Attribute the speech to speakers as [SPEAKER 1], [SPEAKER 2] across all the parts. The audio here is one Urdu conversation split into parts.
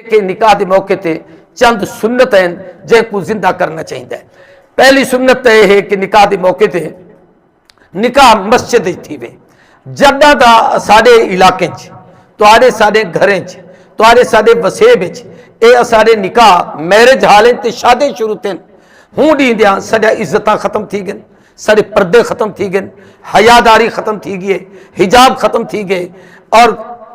[SPEAKER 1] کہ نکاح دے موقع تے چند سنت ہیں جن کو زندہ کرنا چاہیے۔ پہلی سنت یہ ہے کہ نکاح دے موقع تے نکاح مسجد تھی وے، جدہ دا ساڑے علاقے چ ساڑے گھریں ساڑے وسیع اے ساڑے نکاح میرج حالیں تے شادی شروع تھیں ہوں ڈیندیاں ساڑے عزتاں ختم تھی گئے، ساڑے پردے ختم تھی گئے، حیاداری ختم تھی گئے، حجاب ختم تھی گئے۔ اور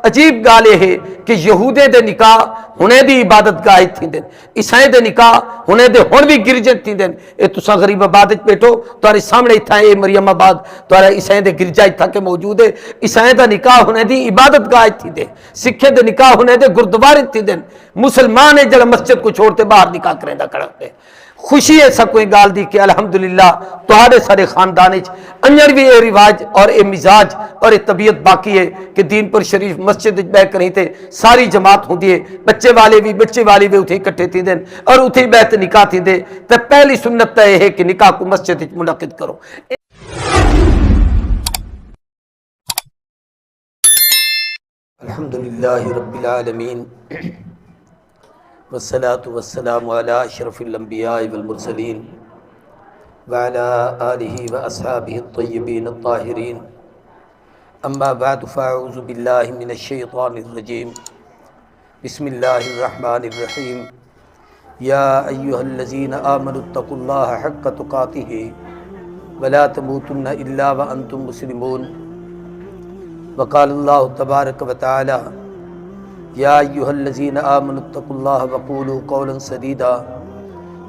[SPEAKER 1] عجیب گال یہ ہے کہ یہودے دے نکاح ہونے دی عبادت گاہ تھی دیں، عیسائی دے نکاح ہونے دے ہون بھی گرجے تھی دیں۔ اے تساں غریب آباد بیٹھو تمہارے سامنے تھا اے مریم آباد تمہارا عیسائی دے گرجا تھا کہ موجود ہے۔ عیسائی دا نکاح ہونے دی عبادت گاہ تھی دیں، سکھے دے نکاح ہونے دے گردوارے تھی دیں، مسلمان ہے جڑا مسجد کو چھوڑتے باہر نکاح کریں دا کڑکتے۔ خوشی ہے سب کوئی گال دی کہ الحمدللہ تہاڈے سارے خاندان انجر بھی اے رواج اور اے مزاج اور اے طبیعت باقی ہے کہ دین پر شریف مسجد بہ کریں تے ساری جماعت ہوندی ہے، بچے والے بھی اتھے اکٹھے تھی دیں اور اتھے بیت نکاح تھی دے۔ تے پہلی سنت یہ ہے کہ نکاح کو مسجد منعقد کرو۔ الحمدللہ رب العالمین والصلاة والسلام علی اشرف الانبیاء والمرسلین وعلی آلہ واصحابہ الطیبین الطاہرین، اما بعد فاعوذ باللہ من الشیطان الرجیم، بسم اللہ الرحمن الرحیم، یا ایہا الذین آمنوا اتقوا اللہ حق تقاتہ ولا تموتن الا وانتم مسلمون، وقال اللہ تبارک وتعالی یا ایہا الذین آمنوا اتقوا اللہ وقولوا قولا سدیدا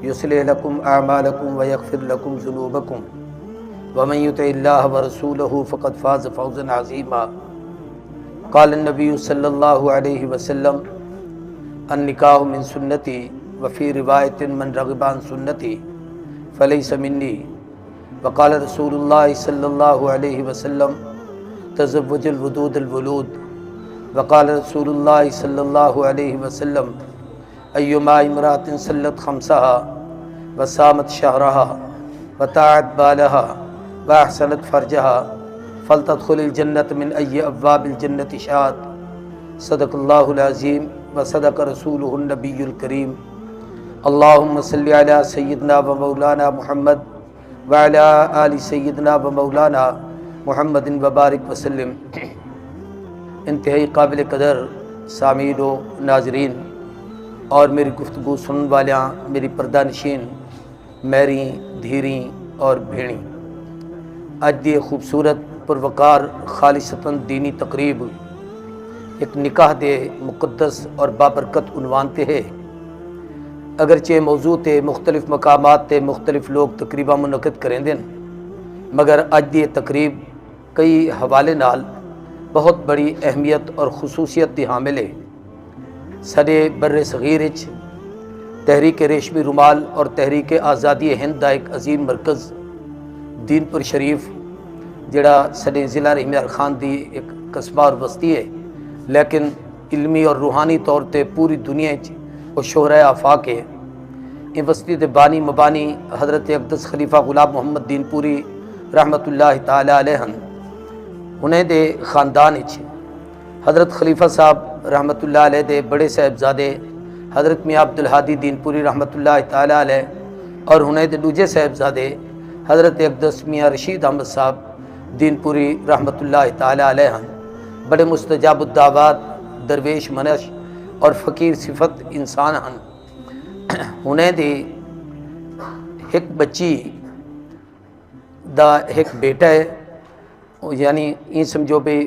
[SPEAKER 1] یصلح لکم اعمالکم ویغفر لکم ذنوبکم ومن یطع اللہ ورسولہ فقد فاز فوزا عظیما۔ قال النبی صلی اللہ علیہ وسلم النکاح من سنتی وفی روایت من رغب عن سنتی فلیس منی، وقال رسول اللہ صلی اللہ علیہ وسلم تزوج الودود الولود، وقال رسول اللہ صلی اللہ علیہ وسلم ایما امرأة صلت خمسها وصامت شهرها وطاعت بالها واحسنت فرجها فلتدخل الجنة من ای ابواب الجنة شاءت۔ صدق اللہ العظیم وصدق رسولہ النبی الکریم۔ اللہم صلی علی سیدنا و مولانا محمد وعلی آل سیدنا و مولانا محمد وبارک وسلم۔ انتہائی قابل قدر سامعین و ناظرین اور میری گفتگو سنن والیاں، میری پردہ نشین میری دھیریں اور بھیڑیں، اج دی خوبصورت پروقار خالصتاً دینی تقریب ایک نکاح دے مقدس اور بابرکت عنوان تے ہے۔ اگرچہ موضوع تے مختلف مقامات تے مختلف لوگ تقریباً منعقد کریں دیں، مگر اج دی تقریب کئی حوالے نال بہت بڑی اہمیت اور خصوصیت دی حامل ہے۔ سارے بر صغیر تحریک ریشمی رومال اور تحریک آزادی ہند دا ایک عظیم مرکز دین پر شریف جڑا سارے ضلع رحمت خان دی ایک قصبہ اور بستی ہے، لیکن علمی اور روحانی طور تے پوری دنیا اور شہرۂ آفاق ہے۔ ان بستی دے بانی مبانی حضرت اقدس خلیفہ غلام محمد دین پوری رحمت اللہ تعالی علیہ انہیں دے خاندان حضرت خلیفہ صاحب رحمت اللہ علیہ دے بڑے صاحبزادے حضرت میاں عبدالہادی دین پوری رحمت اللہ تعالی علیہ اور انہیں دے دوجے صاحبزادے حضرت اقدس میاں رشید احمد صاحب دین پوری رحمت اللہ تعالی علیہ بڑے مستجاب الدعوات درویش منش اور فقیر صفت انسان انہیں دے ایک بچی دا ایک بیٹا ہے، یعنی یہ سمجھو بھی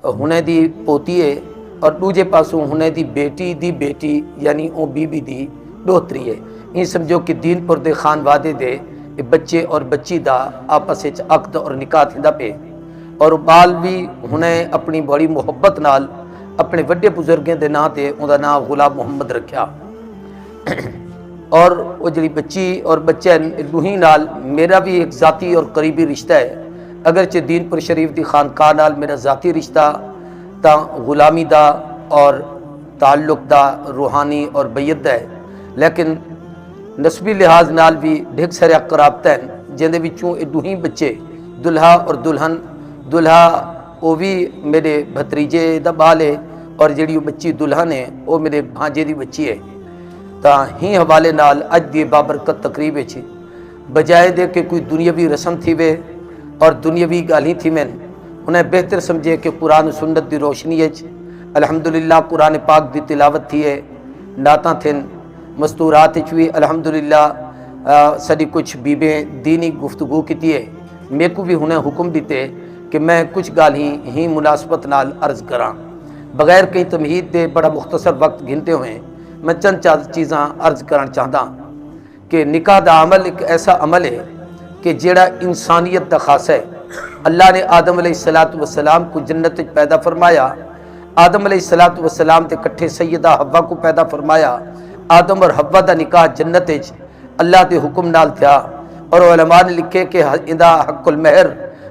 [SPEAKER 1] ہونے دی پوتی ہے، اور دوجے پاسوں ہونے دی بیٹی یعنی او بی بی دی ڈوتری ہے۔ یہ سمجھو کہ دین پر دے خان وادے دے بچے اور بچی دا آپس عقد اور نکاح تھیندا پے، اور بال بھی ہونے اپنی بڑی محبت نال اپنے وڈے بزرگیں دے نام تے ان دا نام غلام محمد رکھیا۔ اور وہ جڑی بچی اور بچے دوہی نال میرا بھی ایک ذاتی اور قریبی رشتہ ہے، اگرچہ دین پر شریف دی خانقاہ نال میرا ذاتی رشتہ تا غلامی دا اور تعلق دا روحانی اور بیعت دا ہے، لیکن نسبی لحاظ نال بھی ڈھک سارے قرابت ہیں جن دے وچوں دوہی بچے دلہا اور دلہن، دلہا وہ بھی میرے بھتریجے دا بال ہے اور جیڑی بچی دلہن ہے وہ میرے بھانجے دی بچی ہے تا ہی حوالے نال اج دی بابرکت تقریب وچ بجائے دے کہ کوئی دنیاوی رسم تھی وے اور دنیاوی گالی تھی میں انہیں بہتر سمجھے کہ قرآن و سنت دی روشنی ہے الحمدللہ قرآن پاک دی تلاوت تھی ہے نعتاں تھن مستورات بھی الحمدللہ ساری کچھ بیبیں دینی گفتگو کی ہے میرے کو بھی انہیں حکم دیتے کہ میں کچھ گال ہی مناسبت نال عرض کراں بغیر کہیں تمہید دے بڑا مختصر وقت گھنتے ہوئے میں چند چیزاں عرض کرنا چاہتا کہ نکاح دا عمل ایک ایسا عمل ہے کہ جیڑا انسانیت دا خاص ہے اللہ نے آدم علیہ السلام کو جنت پیدا فرمایا آدم علیہ السلام تے کٹھے سیدہ حوا کو پیدا فرمایا آدم اور حوا دا نکاح جنت اللہ دے حکم نال تھیا اور علماء نے لکھے کہ ادا حق المہر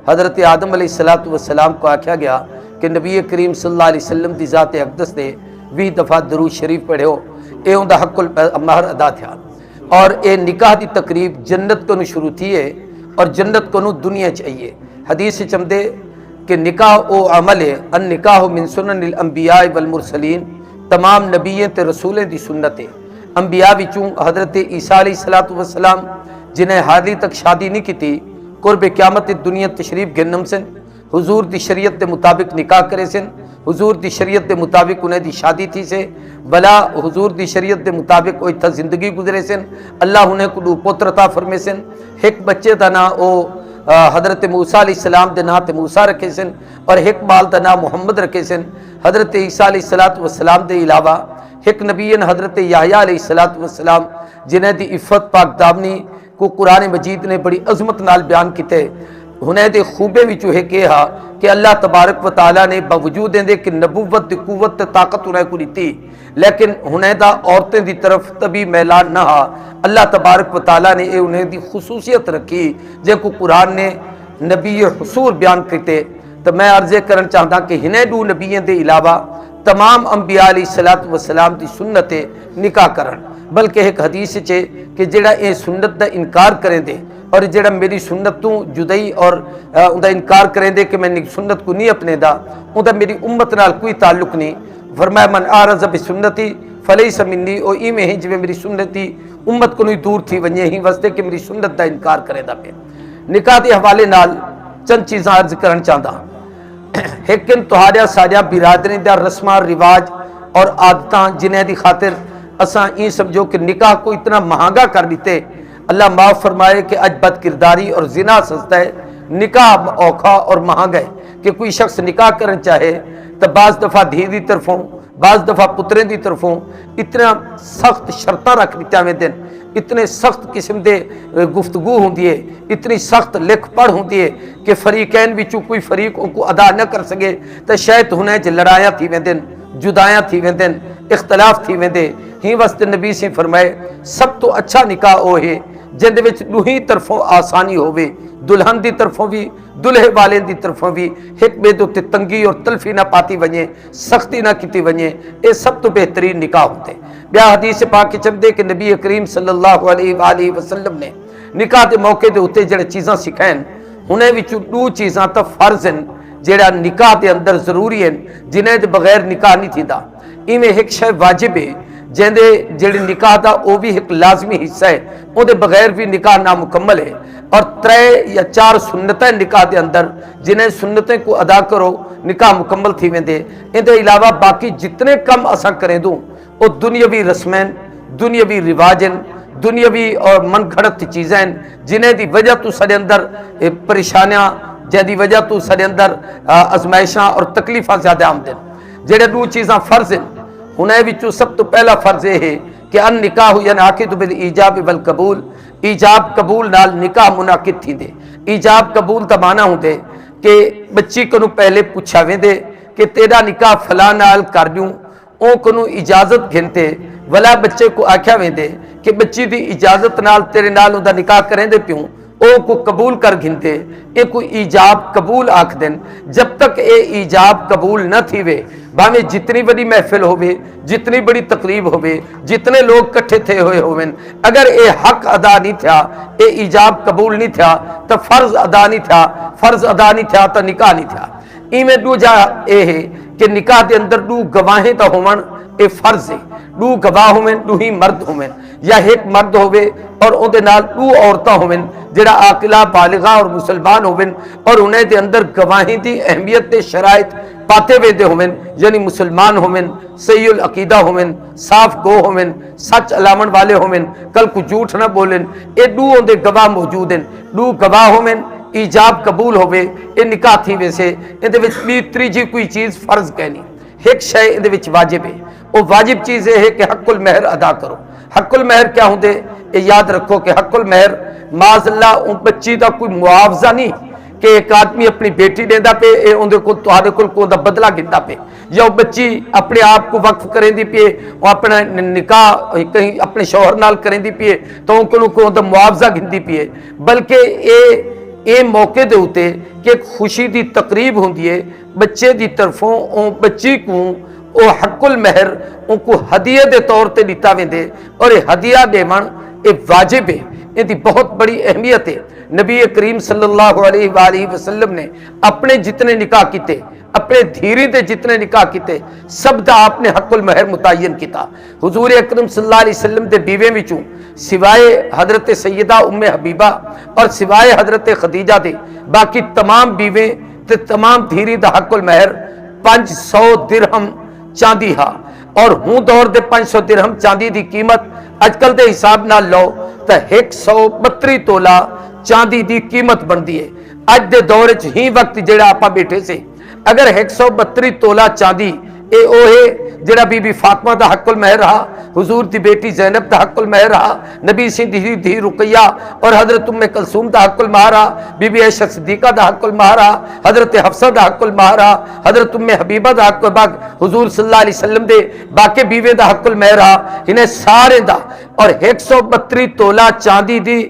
[SPEAKER 1] حضرت آدم علیہ السلام کو آکھیا گیا کہ نبی کریم صلی اللہ علیہ وسلم دی ذات اقدس دے 20 دفعہ درود شریف پڑھو اے ان دا حق المہر ادا تھیا اور اے نکاح دی تقریب جنت کو نو شروع تھی ہے اور جنت کو نو دنیا چاہیے حدیث چمدے کہ نکاح او عمل ہے ان نکاح من سنن الانبیاء والمرسلین تمام نبیوں تے رسولیں دی سنت ہے انبیاء وچوں حضرت عیسیٰ علیہ السلام جنہیں حالی تک شادی نہیں کی تھی قرب قیامت دنیا تشریف گھنم سن حضور دی شریعت دے مطابق نکاح کرے سن حضور دی شریعت دے مطابق انہیں دی شادی تھی سے بلا حضور دی شریعت دے مطابق وہ اتھا زندگی گزرے سن اللہ انہیں کو پوتر عطا فرمے سن ایک بچے دا نا او حضرت موسیٰ علیہ السلام دے نا تے موسیٰ رکھے سن اور ایک بال دا نا محمد رکھے سن حضرت عیسیٰ علیہ السلام دے علاوہ ایک نبی حضرت یحییٰ علیہ السلام جنہیں دی عفت پاک دامنی کو قرآن مجید نے بڑی عظمت نال بیان کیتے انہیں دے خوبے وچوں ہے کہا کہ اللہ تبارک و تعالیٰ نے باوجود دے کہ نبوت دی قوت تے طاقت انہیں کو دیتی لیکن انہیں دا عورتیں دی طرف تبھی میلان نہ ہا اللہ تبارک و تعالیٰ نے انہیں دی خصوصیت رکھی جن کو قرآن نے نبی حصول بیان کرتے تو میں عرضے کرنا چاہتا کہ انہیں دو نبیوں دے علاوہ تمام انبیاء علیہ السلام دی سنت نکاح کرن بلکہ ایک حدیث چھے کہ جڑا اے سنت دا انکار کریں دے اور جڑا میری سنت تو جدائی اور ان دا انکار کریں دے کہ میں سنت کو نہیں اپنے دا ان دا میری امت نال کوئی تعلق نہیں فرمایا من آرز بسنتی فلیس منی او ای میں ہی جو میری سنتی امت کو نہیں دور تھی ونجے ہی واسطے کہ میری سنت دا انکار کریں دا پہ نکاح دے حوالے نال چند چیزاں عرض کرنا چاہتا لیکن تہاڈا ساڈا برادری دا رسماں رواج اور عادتاں جنہیں دی خاطر اساں این سمجھو کہ نکاح کو اتنا مہنگا کر دیتے اللہ معاف فرمائے کہ اج بد کرداری اور زنا سستا ہے نکاح اوکھا اور مہنگا ہے کہ کوئی شخص نکاح کرنا چاہے تو بعض دفعہ دھی دی طرفوں بعض دفعہ پتریں دی طرفوں اتنا سخت شرطاں رکھ دیتا میں دن اتنے سخت قسم دے گفتگو ہوں دیئے اتنی سخت لکھ پڑھ ہوں دیئے کہ فریقین وچوں کوئی فریق ان کو ادا نہ کر سکے تو شاید انہیں جو لڑائیاں تھی میں دن جدائیاں تھی میں دن اختلاف تھی میں دے ہی واسطے نبی سے فرمائے سب تو اچھا نکاح او ہے جن دے وچ دوہی طرفوں آسانی ہوئے دلہن دی طرفوں بھی دلہے والے دی طرفوں بھی ایک بے دو تنگی اور تلفی نہ پاتی ونجے سختی نہ کیتی ونجے اے سب تو بہترین نکاح ہوتے بیا حدیث پاک چم دے کہ نبی کریم صلی اللہ علیہ وآلہ وسلم نے نکاح دے موقع دے ہوتے جڑے چیزاں سکھائیں انہیں وچوں دو چیزاں تا فرض ہیں جڑا نکاح دے اندر ضروری ہیں جنہیں دے بغیر نکاح نہیں تھیدا ایویں ایک شے واجب ہے جندے جڑے نکاح دا او بھی ایک لازمی حصہ ہے او دے بغیر بھی نکاح نامکمل ہے اور 3 یا 4 سنتیں نکاح دے اندر جنہیں سنتیں کو ادا کرو نکاح مکمل تھی ویندے ان دے علاوہ باقی جتنے کم اساں کریں دوں او دنیاوی رسمیں دنیاوی رواجیں دنیاوی اور من گھڑت چیزیں جنہیں دی وجہ تو سارے اندر پریشانیاں جہدی وجہ تو سارے اندر ازمائشاں اور تکلیفاں زیادہ آمدن جڑے دو چیزاں فرض ہیں انہیں وچوں سب تو پہلا فرض یہ ہے کہ ان نکاح ینعقد بالایجاب والقبول ایجاب قبول نال نکاح منعقد تھی دے ایجاب قبول دا معنی ہوندے کہ بچی کو پہلے پوچھا ویندے کہ تیرا نکاح فلاں نال کر دیوں او کو اجازت گھنتے ولا بچے کو آکھیا ویندے کہ بچی دی اجازت نال تیرے نال اوندا نکاح کریں دے پیوں او کو قبول کر گھنتے اے کو ایجاب قبول آکھ دن جب تک اے ایجاب قبول نہ تھی وے باویں جتنی بڑی محفل ہوئے جتنی بڑی تقریب ہوئے جتنے لوگ کٹھے تھے ہوئے ہوئے اگر اے حق ادا نہیں تھا اے ایجاب قبول نہیں تھا تو فرض ادا نہیں تھا فرض ادا نہیں تھا تو نکاح نہیں تھا ایمیں دو جا اے ہے کہ نکاح دے اندر دو گواہیں تا ہون اے فرض ہے، دو گواہ ہوئن دو ہی مرد ہوئن یا ایک مرد ہوئے اور اون دے نال دو عورتاں ہوئن جڑا عاقلہ بالغہ اور مسلمان ہوئن اور انہیں دے اندر گواہیں دی اہمیت تے شرائط پاتے ہوئے دے ہوئن، یعنی مسلمان ہوئن، صحیح العقیدہ ہوئن، صاف گو ہوئن، سچ علامن والے ہوئن، کل کو جھوٹ نہ بولن، اے دو اون دے گواہ موجود ہیں، دو گواہ ہوئن، ایجاب قبول ہوئے، اے نکاح تھی ویسے ان دے وچ بھی تریجی کوئی چیز فرض کہنی، ایک شے ان دے وچ واجب ہے، وہ واجب چیز ہے کہ حق المہر ادا کرو۔ حق المہر کیا ہوندے؟ یہ یاد رکھو کہ حق المہر معاذ اللہ ان بچی دا کوئی معاوضہ نہیں کہ ایک آدمی اپنی بیٹی دیندہ پہ اے ان دے کو تہاڈے کول کو دا بدلہ گھندا پہ، یا وہ بچی اپنے آپ کو وقف کریں دی پہ وہ اپنا نکاح کہیں اپنے شوہر نال کریں دی پہ تو ان کو دا معاوضہ گھندی پہ، بلکہ اے موقع دے ہوتے کہ ایک خوشی دی تقریب ہوندی ہے بچے دی طرفوں اون بچی کو او حق المہر ان کو ہدیہ دے طور تے دیتا ویندے اور یہ ہدیہ دیون یہ واجب ہے، ان دی بہت بڑی اہمیت ہے۔ نبی کریم صلی اللہ علیہ وآلہ وسلم نے اپنے جتنے نکاح کیتے، اپنے دھیری دے جتنے نکاح کیتے، سب دا آپ نے حق المہر متعین کیتا۔ حضور اکرم صلی اللہ علیہ وسلم دے بیوے وچوں سوائے حضرت سیدہ ام حبیبہ اور سوائے حضرت خدیجہ دے باقی تمام بیوے تے تمام دھیری دا حق المہر 500 درہم چاندی ہا، اور ہوں دور دے 500 درہم چاندی دی قیمت اج کل دے حساب نہ لو تا 132 تولہ چاندی دی قیمت بندی ہے۔ اج دے دور ہی وقت جڑا آپا بیٹھے سے اگر 132 تولہ چاندی اے اوہے جڑا بی بی فاطمہ دا حق المہر رہا، حضور دی بیٹی زینب دا حق المہر رہا، نبی سی دی رقیہ اور حضرت ام کلثوم دا حق المہر رہا، بی بی عائشہ صدیقہ دا حق المہر رہا، حضرت حفصہ دا حق المہر رہا، حضرت ام حبیبہ دا حق المہر، حضور صلی اللہ علیہ وسلم دے باقی بیوے دا حق المہر رہا، انہیں سارے دا اور 132 تولہ چاندی دی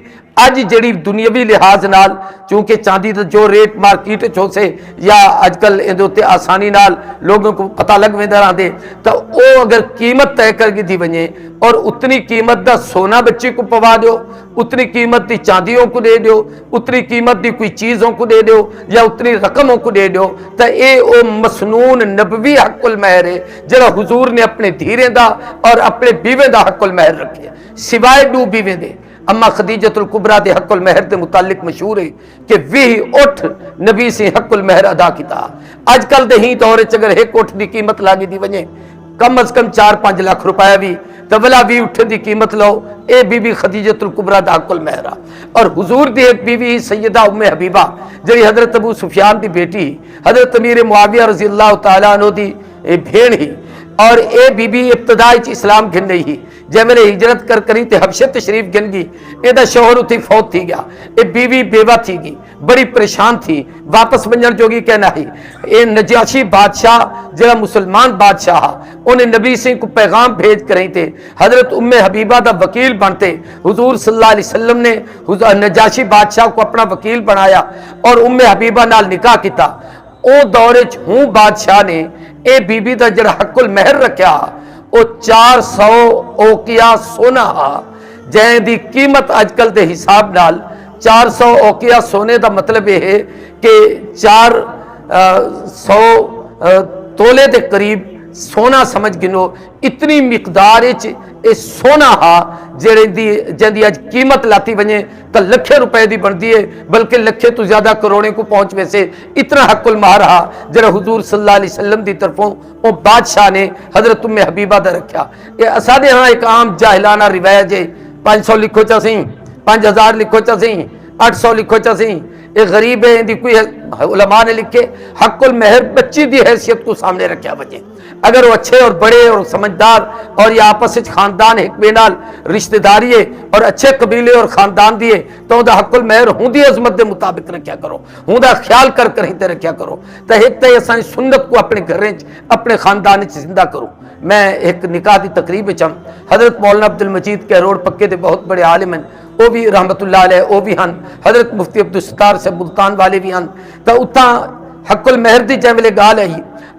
[SPEAKER 1] اج جڑی دنیاوی لحاظ نال چونکہ چاندی دا جو ریٹ مارکیٹ چو سے یا اج کل اندے آسانی نال لوگوں کو پتہ لگ ویندہ رہندے تو او اگر قیمت طے کر کے دی ونجے اور اتنی قیمت دا سونا بچے کو پوا دیو، اتنی قیمت دی چاندیوں کو دے دیو، اتنی قیمت دی کوئی چیزوں کو دے دیو یا اتنی رقموں کو دے دیو تو اے او مسنون نبوی حق المہر ہے جڑا حضور نے اپنے دھیرے دا اور اپنے بیوے دا حق المہر رکھے سوائے دو بیوے دے۔ اما خدیجۃ الکبریٰ دے حق المہر دے متعلق مشہور ہے کہ وہی اٹھ نبی سے حق المہر ادا کیتا۔ اج کل دے ہی دور وچ اگر ایک اٹھ دی قیمت لاگی دی ونجے کم از کم 4-5 لاکھ روپے بھی تو ولا بھی اٹھ دی قیمت لو، اے بی بی خدیجۃ الکبریٰ دا حق المہر اور حضور دی ایک بیوی سیدہ ام حبیبہ جڑی حضرت ابو سفیان دی بیٹی حضرت امیر معاویہ رضی اللہ تعالیٰ عنہ دی بھیڑ ہی اور اے بی بی ابتدائی چ اسلام گھن رہی ہی جے میرے ہجرت کر کری تے حبشہ تشریف گن گی، اے دا شوہر اتھی فوت تھی گیا، اے بیوی بیوہ تھی گی، بڑی پریشان تھی، واپس بنجن جوگی کہنا ہی اے نجاشی بادشاہ جڑا مسلمان بادشاہ انہیں نبی سے کو پیغام بھیج کریں تھے، حضرت ام حبیبہ دا وکیل بنتے، حضور صلی اللہ علیہ وسلم نے نجاشی بادشاہ کو اپنا وکیل بنایا اور ام حبیبہ نال نکاح کیتا۔ او دورے ہوں بادشاہ نے اے بی بی دا جڑا حق المہر رکھیا او 400 اوقیہ سونا جہاں دی قیمت اج کل دے حساب نال 400 اوقیہ سونے دا مطلب یہ ہے کہ 400 تولے دے قریب سونا سمجھ گنو، اتنی مقدار اے سونا جن دی اج قیمت لاتی ونجے تو لکھے روپے دی بندی ہے، بلکہ لکھے تو زیادہ کروڑے کو پہنچ ویسے اتنا حق المہر رہا جڑا حضور صلی اللہ علیہ وسلم دی طرفوں وہ بادشاہ نے حضرت ام حبیبہ دا رکھیا۔ یہ اسادے ہاں ایک عام جاہلانہ روایت ہے 500 لکھو چا سی، 5000 لکھو چا سی، 800 لکھو چا سی، ایک غریب ہے دی کوئی علماء نے لکھے حق المہر بچی دی حیثیت کو سامنے رکھیا وجہ اگر وہ اچھے اور بڑے اور سمجھدار اور یہ آپس خاندان حکمے نال رشتہ داری ہے اور اچھے قبیلے اور خاندان دیے تو دا حق المہر ہوں دی عظمت دے مطابق رکھیا کرو، ہوں دا خیال کر کر ہی تے رکھیا کرو تو ایک تے اساں سنت کو اپنے گھریں اپنے خاندان وچ زندہ کرو۔ میں ایک نکاح دی تقریب وچ حضرت مولانا عبد المجید کے روڈ پکے دے بہت بڑے عالم ہیں وہ بھی رحمت اللہ علیہ وہ بھی ہن، حضرت مفتی عبدالستار سے ملتان والے بھی ہن تو اتھاں حق المہر دی جے ویلے گال ہے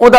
[SPEAKER 1] ਉਹਦਾ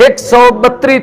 [SPEAKER 1] 132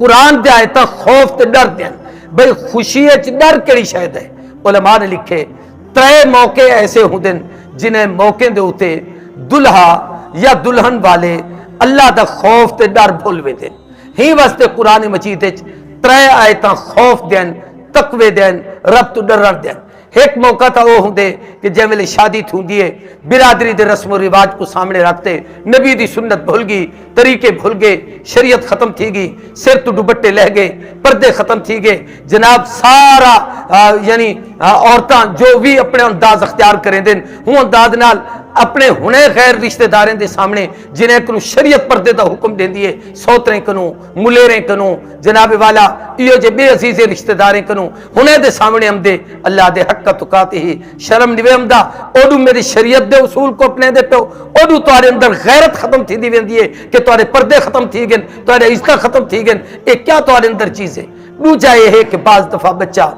[SPEAKER 1] قرآن دے آیتاں خوف تے ڈر دین بھئی خوشی اچ ڈر کیڑی شاید ہے. علماء نے لکھے 3 موقع ایسے ہوندن جنہیں موقع دے ہوتے دلہا یا دلہن والے اللہ دا خوف تے ڈر بھول وے دین. ہی واسطے قرآن مجید وچ 3 آیتاں خوف دین تقوی دین رب تو ڈرن دین. ایک موقع تھا وہ ہوندے کہ جے ویلے شادی تھوندی ہے برادری دے رسم و رواج کو سامنے رکھتے نبی دی سنت بھول گئی طریقے بھول گئے شریعت ختم تھی گئی سر تو دوپٹے لہ گئے پردے ختم تھی گئے جناب سارا یعنی عورتاں جو بھی اپنے انداز اختیار کریں دن ہوں انداز نال اپنے ہونے غیر رشتہ داریں دے سامنے جنہیں کنو شریعت پردے دا حکم دین دیئے سوتریں کنو ملیریں کنو جناب والا یہ جے بے عزیز رشتہ داریں کنو ہونے دے سامنے ہم دے اللہ دے حق کا تقاتے ہی شرم نوے ہم دا اوڈو میری شریعت دے اصول کو اپنے دے پہو اوڈو توارے اندر غیرت ختم تھی دیویں دیئے کہ توارے پردے ختم تھی گن توارے عزتہ ختم تھی گن ایک کیا توارے اندر چیز ہے نو جائے ہے کہ بعض دفعہ بچہ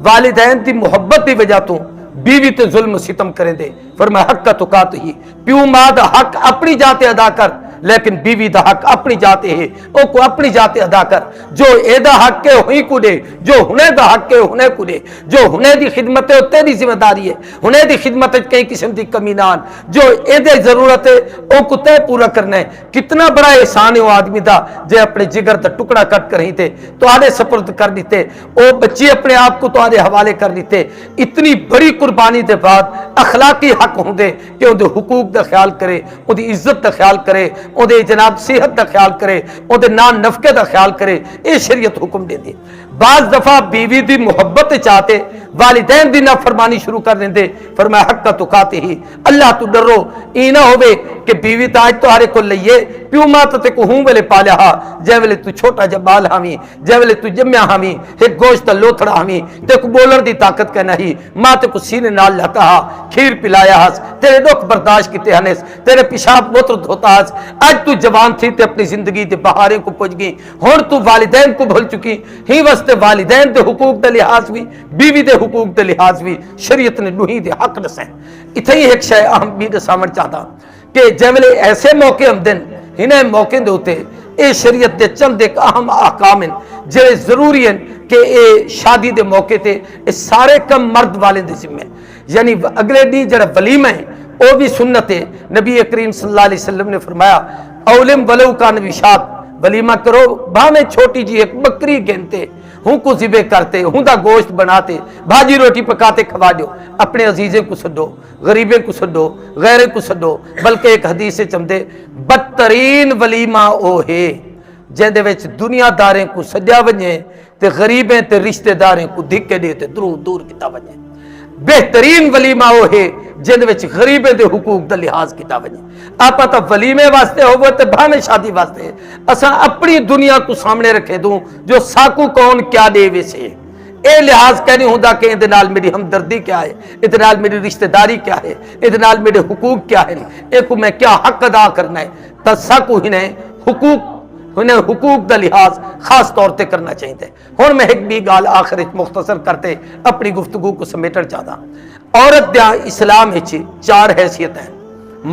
[SPEAKER 1] والدین دی محبت دی وجہ تو بیوی تے ظلم ستم کریں دے فرمایا حق کا تقات ہی پیو ماں دا حق اپنی جاتے ادا کر لیکن بیوی دا حق اپنی جاتے ہے او کو اپنی جاتے ادا کر جو اے دا حق کے ہوئی کو دے جو ہنے دا حق کے ہونے کو دے جو ہنے دی خدمت ہے تیری ذمہ داری ہے ہنے دی خدمت ہے کئی قسم دی کمی نان جو اے دے ضرورت ہے او کو تے پورا کرنا ہے. کتنا بڑا احسان ہے وہ آدمی دا جے اپنے جگر دا ٹکڑا کٹ کر ہی تے تو آدھے سپرد کر دیتے او بچی اپنے آپ کو تو آدھے حوالے کر دیتے. اتنی بڑی قربانی دے بعد اخلاقی حق ہوں دے کہ ان دے حقوق دا خیال کرے ان دی عزت دا خیال کرے ان دے جناب صحت دا خیال کرے ان دے نان نفقے دا خیال کرے اے شریعت حکم دے دی. بعض دفعہ بیوی دی محبت چاہتے والدین دی نافرمانی شروع کر دیں دے فرمایا حق کا تقاتے ہی اللہ تو ڈرو ای نہ ہوئے کہ بیوی تاج تو ہارے کو لئیے پیو ماں تے کو ہوں ویلے پالیا ہا جے ویلے تو چھوٹا جبال ہامی جے ویلے تو جمعہ ہامی ایک گوشت لوتھڑا ہامی تے کو بولن دی طاقت کا نہیں ماں تے کو سینے نال لتا ہا کھیر پلایا ہاس تیرے دکھ برداشت کیتے ہنس تیرے پیشاب موتر دھوتا ہاس آج تو جوان تھی تے اپنی زندگی تے بہاریں کو پہنچ گئی ہن تو والدین کو بھول چکی ہی واسطے والدین دے حقوق دے لحاظ بھی بیوی دے حقوق دے لحاظ بھی شریعت نے نوہی دے حق نسیں. اتھے ہی ایک شے اہم بھی دے سامنے چاہتا کہ جیولے ایسے موقع ہم دن ہنیں موقع دے ہوتے اے شریعت دے چند ایک اہم احکام ہیں جڑے ضروری ہیں کہ اے شادی دے موقع تے اے سارے کم مرد والے دے ذمہ یعنی اگلے دی جڑا ولیمہ ہے وہ بھی سنت ہے. نبی کریم صلی اللہ علیہ وسلم نے فرمایا اولم ولو کان وشات ولیمہ کرو بھامیں چھوٹی جی ایک بکری گنتے ہوں کو ذبح کرتے ہوں دا گوشت بناتے بھاجی روٹی پکاتے کھوا دو اپنے عزیزیں کو سڈو غریبیں کو سڈو غیریں کو سڈو بلکہ ایک حدیث سے چمدے بدترین ولیمہ او ہے جن دے وچ دنیا داریں کو سڈیا ونجے تے غریبیں تے رشتہ داریں کو دھکے دے تے دور دور کیتا ونجے. بہترین ولیمہ وہ ہے جن وچ غریبیں دے حقوق دا لحاظ کیتا ونجے. آپ تا ولیمے واسطے ہوئے تے بھاویں شادی واسطے اساں اپنی دنیا کو سامنے رکھے دوں جو ساکو کون کیا دے ویسے اے لحاظ کہنی ہوندا کہ اندے نال میری ہمدردی کیا ہے اندے نال میری رشتہ داری کیا ہے اندے نال میرے حقوق کیا ہیں ایک میں کیا حق ادا کرنا ہے تا ساکو ہی نے حقوق دا لحاظ خاص طور تے کرنا چاہیے. ہن میں ایک بھی گال آخر مختصر کرتے اپنی گفتگو کو سمیٹر چاہتا. عورت دا اسلام وچ 4 حیثیت ہیں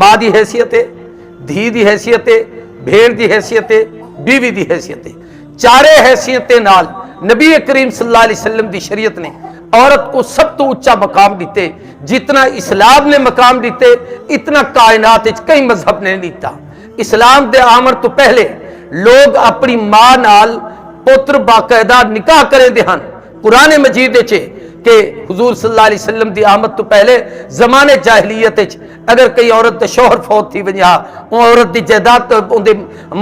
[SPEAKER 1] ماں دی حیثیت ہے دھی دی حیثیت ہے بھیڑ دی حیثیت ہے بیوی دی حیثیت ہے. 4 حیثیتیں نال نبی کریم صلی اللہ علیہ وسلم دی شریعت نے عورت کو سب تو اونچا مقام دیتے. جتنا اسلام نے مقام دیتے اتنا کائنات وچ کئی مذہب نے نہیں دیتا. اسلام دے آمن تو پہلے لوگ اپنی ماں نال پتر باقاعدہ نکاح کریں دے ہن. قرآن مجید چے کہ حضور صلی اللہ علیہ وسلم دی آمد تو پہلے زمانے جاہلیت اگر کئی عورت دے شوہر فوت تھی ونجا عورت دی جائیداد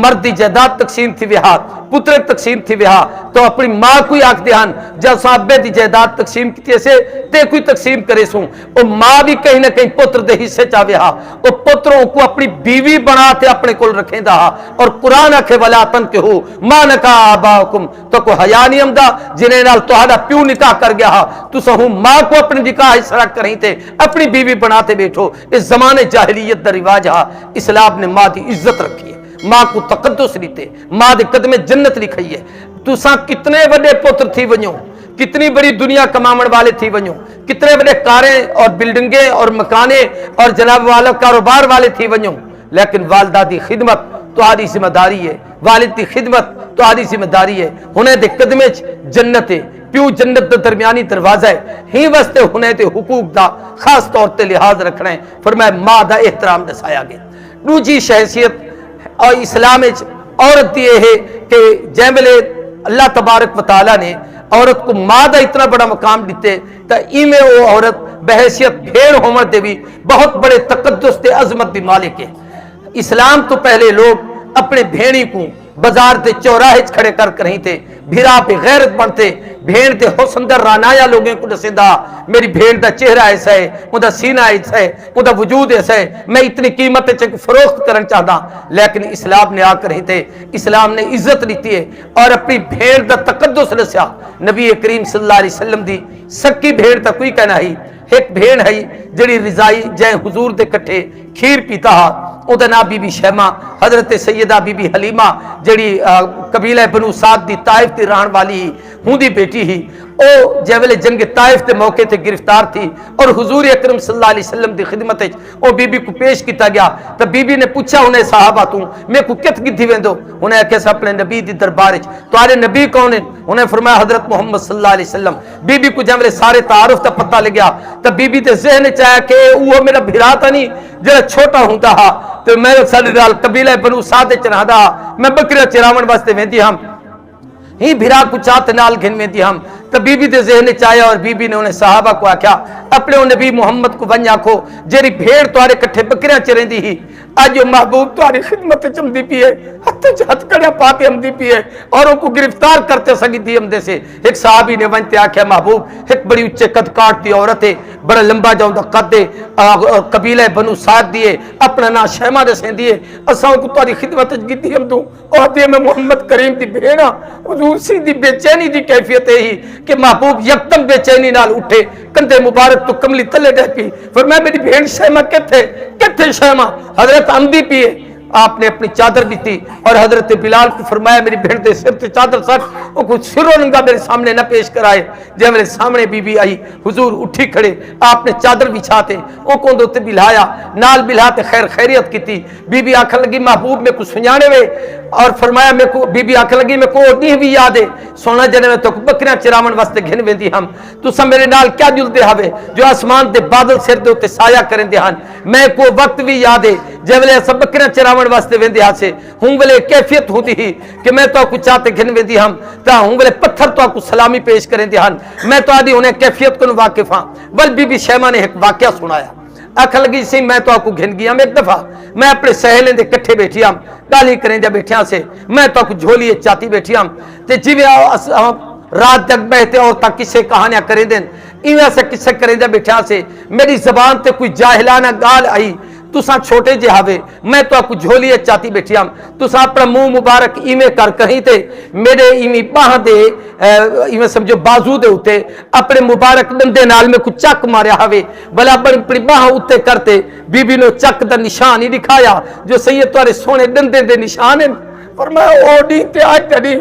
[SPEAKER 1] مرد دی جائیداد تقسیم تھی وہا پتر تقسیم تھی وہا تو اپنی ماں کوئی آکھ دے ہن جب صحابے دی جائیداد تقسیم کی سے تے کوئی تقسیم کرے سوں او ماں بھی کہیں نہ کہیں پتر دے حصے چا وہا او پتروں کو اپنی بیوی بنا تے اپنے کول رکھیں دا. اور قرآن آکھے ولا تنکحوا ما نکح آباؤکم تو کو حیا نہیں آمدا جنہیں نال تہاڈا پیو نکاح کر گیا تو سہوں ماں کو اپنی نکاح شرک کریں تے اپنی بیوی بناتے بیٹھو. اس زمانے جاہلیت دا رواج ہا. اسلام نے ماں دی عزت رکھی ہے ماں کو تقدس دیتے ماں دے قدمے جنت لکھئی ہے. تساں کتنے بڑے پتر تھی ونجو کتنی بڑی دنیا کماون والے تھی ونجو کتنے بڑے کاریں اور بلڈنگیں اور مکانیں اور جناب والا کاروبار والے تھی ونجو لیکن والدہ دی خدمت تہاڈی ذمہ داری ہے. والد کی خدمت تو آدھی ذمہ داری ہے. ہنے دے قدمے جنت ہے، پیو جنت دا درمیانی دروازہ ہے، ہی واسطے ہنے تے حقوق دا خاص طور تے لحاظ رکھنا ہے. فرمایا ماں دا احترام دسایا گیا. دوجی شخصیت اور اسلام عورت دی ہے کہ جیملے اللہ تبارک و تعالیٰ نے عورت کو ماں دا اتنا بڑا مقام دیتے تا ایمیں وہ عورت بحیثیت بھیڑ ہومر دے بھی بہت بڑے تقدس تے عظمت دی مالک ہے. اسلام تو پہلے لوگ اپنے بھیڑی کو بازار تے چوراہے کھڑے کر رہی تھے، بھیرا پہ غیرت بنتے، بھیڑ تے حسن در رانایا لوگوں کو دسیندہ میری بھیڑ دا چہرہ ایسا ہے، مدہ سینہ ایسا ہے، مدہ وجود ایسا ہے، میں اتنی قیمت چک فروخت کرنا چاہتا. لیکن اسلام نے آ کر رہی تھے، اسلام نے عزت لیتی ہے اور اپنی بھیڑ دا تقدس رسیا. نبی کریم صلی اللہ علیہ وسلم دی سکی بھیڑ تا کوئی کہنا ہی، ایک بھیڑ ہے جڑی رضائی جائے حضور دے کٹھے کھیر پیتا ہا، او دا نام بی بی شیمہ حضرت سیدہ بی بی حلیمہ جڑی قبیلہ بنو سعد دی طائف دی رہن والی ہوں دی بیٹی ہی. او جیولے جنگ طائف دے موقع تے گرفتار تھی اور حضور اکرم صلی اللہ علیہ وسلم دی خدمت او بی بی کو پیش کیتا گیا. تو بی بی نے پوچھا انہیں صحابہ تو میں کو کت گدھی ویندو؟ انہیں کیسا اپنے نبی دی دربار وچ تمہارے نبی کون ہیں؟ انہیں فرمایا حضرت محمد صلی اللہ علیہ وسلم. بی بی کو جیولے سارے تعارف تا پتہ لگیا تو بی بی تے ذہن چاہیا کہ وہ میرا بھرا تا نہیں جڑا چھوٹا ہوندا ہا تو میں سارے نال قبیلہ بنو سعد چرہدا میں بکریاں چراون واسطے ویندی ہم ہی بھرا کو چاہت نال گھن ویندی ہم. تو بی بی دے ذہن چاہیا اور بی بی نے انہیں صحابہ کو آکھیا اپنے نبی محمد کو ونج آکھو جیری بھیڑ توارے کٹھے بکریاں چرہندی ہی آج جو محبوب تواری خدمت چمدی پی ہے ہتھ کڑیا پاتے ہم دی پی ہے اور ان کو گرفتار کرتے سگی دی ہم دے سے. ایک صحابی نے ونجتے آکھیا محبوب ایک بڑی اچھے قد کاٹ دی عورت ہے، بڑا لمبا جاؤں دا قد دے، قبیلہ بنو سعد دیئے، اپنا نا شیمہ دے سین دیئے، اساں کو تواری خدمت چمدی ہم دوں اور دے میں محمد کریم دی بھیڑا. حضور سی دی بے چینی دی کیفیت ہے ہی کہ محبوب یکدم بے چینی نال اٹھے کندھے مبارک تو کملی تلے ڈہ پی. فرمایا میری بھیڑ شیمہ کتھے شیمہ؟ حضرت عمدی پیے. آپ نے اپنی چادر بھی تھی اور حضرت بلال کو فرمایا میری بھیڑ دے سر تے چادر سٹ وہ کچھ سر و ننگا میرے سامنے نہ پیش کرائے. جب میرے سامنے بی بی آئی حضور اٹھی کھڑے آپ نے چادر بچھاتے وہ کون دوتے بلایا نال بلاتے خیر خیریت کی تھی. بی بی آنکھ لگی محبوب میں کو سنجانے وے اور فرمایا میں کو بی بی آنکھ لگی میں کو نہیں بھی یاد ہے سونا جنے میں تو بکریاں چراون واسطے گھن ویندی ہم تو سب میرے نال کیا جل دے ہوے جو آسمان دے بادل سر دے ہوتے سایہ کریں دے ہن میں کو وقت بھی یاد ہے جب لے سب بکریاں چراون واسطے ویندی ہاں سے ہوں بلے کیفیت ہوتی ہی کہ میں تو کو چاہتے گھن ویندی ہم تا ہوں بلے پتھر تو کو سلامی پیش کریں دے ہن میں تو آدھی انہیں کیفیت کو واقف ہاں. بل بی بی شیمہ نے ایک واقعہ سنایا آنکھ لگی سی میں تو آپ کو گھن گیا. میں ایک دفعہ میں اپنے سہیلیں دے کٹھے بیٹھی ہم گالی کریں جا بیٹھیاں سے میں تو آپ کو جھولیے چاہتی بیٹھی ہم تے جیوے رات تک بہتے اور تک کسے کہانیاں کریں دیں ایویں سے کسے کریں جا بیٹھیاں سے میری زبان تے کوئی جاہلانہ گال آئی تساں چھوٹے جے ہاوے میں تو آپ کو جھولیے چاہتی بیٹھی ہم تساں اپنا منہ مبارک ایویں کر کہیں تے میرے ایویں باہ دے ایویں سمجھو بازو دے ہوتے اپنے مبارک دندے نال میں کچھ چک ماریا ہوئے بلا بڑی باہ ہوتے کرتے بی بی نے چک دا نشان ہی دکھایا جو سید توارے سونے دندے دے نشان ہیں. اور میں اوڈی تے آج تڑی